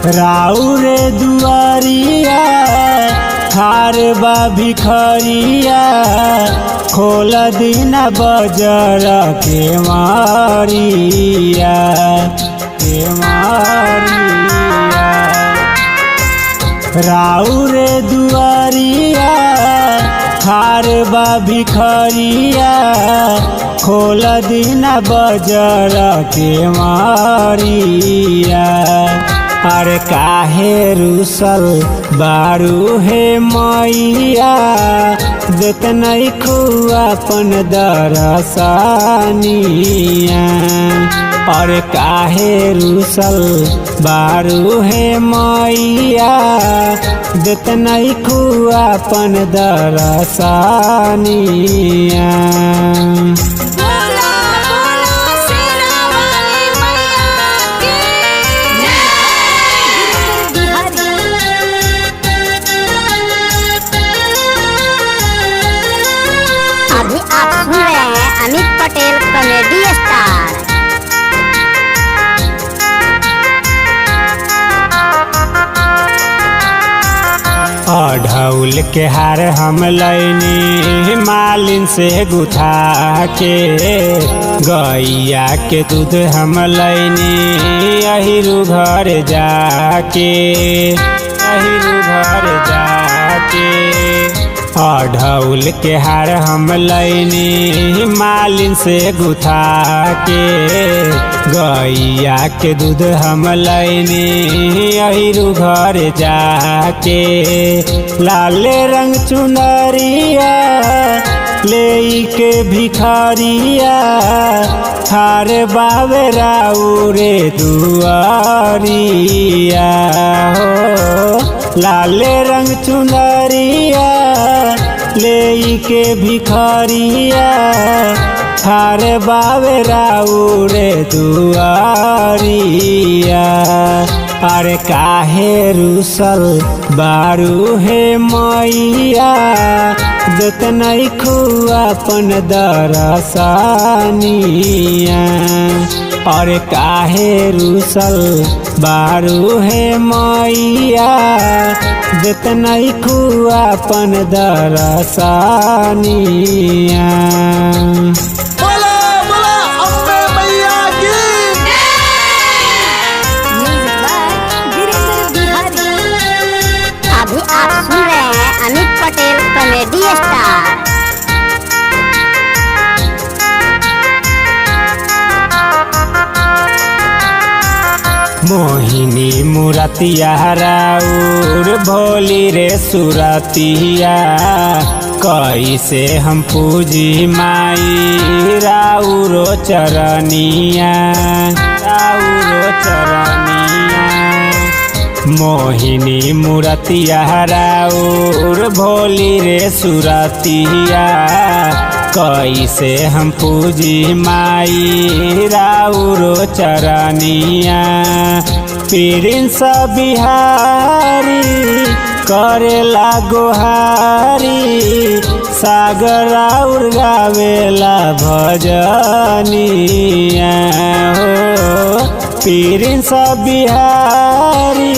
राउरे दुआरिया खार बा भिखरिया खोल दीना बजर के मारिया राउरे दुआरिया खार बा भिखरिया खोल दीना बजर के मारिया। अरे काहे रुसल बारू हे मैया देत नहीं खुआपन दरसानिया। अरे काहे रुसल बारू हे मैया देत नहीं खुआपन दरसानिया। अभी आप सुन रहे हैं अमित पटेल कॉमेडी स्टार। अढ़ौल के हार हम लैनी मालिन से गुथा के, गैया के दूध हम लैनी अहिरू घर जाके, अहिरू घर जाके। अढ़ौल के हार हम लैनी मालिन से गुथा के, गैया के दूध हम लैनी अहिरू घर जाके। लाले रंग चुनरिया ले के भिखारिया खार बावे राउरे दुआरिया हो। लाले रंग चुनरिया ले के भिखारिया खार बावे राउरे दुआरिया। अरे काहे रुसल बारू हे मैया देत नहीं खुआपन दरसानिया। अरे काहे रुसल बारू हे मैया देत नहीं खुआपन दरसानिया। अभी आप सुन रहे हैं अमित पटेल कॉमेडी स्टार। मोहिनी मुरतिया राउर भोली रे सुरतिया, कैसे हम पूजी माई राउरो चरनिया, राउरो चरनिया। मोहिनी मुरतिया राउर भोली रे सुरतिया, कैसे हम पूजी माई राउरो चरनिया। प्रिंस बिहारी करेला गोहारी सागर राउर गावेला भजनिया हो। प्रिंस बिहारी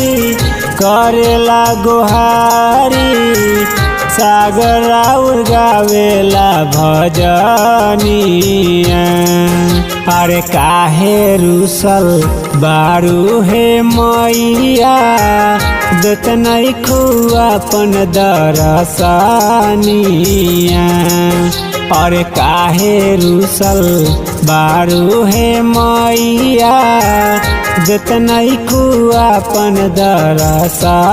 करेला गोहारी सागर राउर गावेला भजनिया। अरे काहे रुसल बारू हे मैया देत नहीं खुआपन दरसानिया। अरे काहे रुसल बारू हे मैया देत नहीं खुआपन दरसानिया।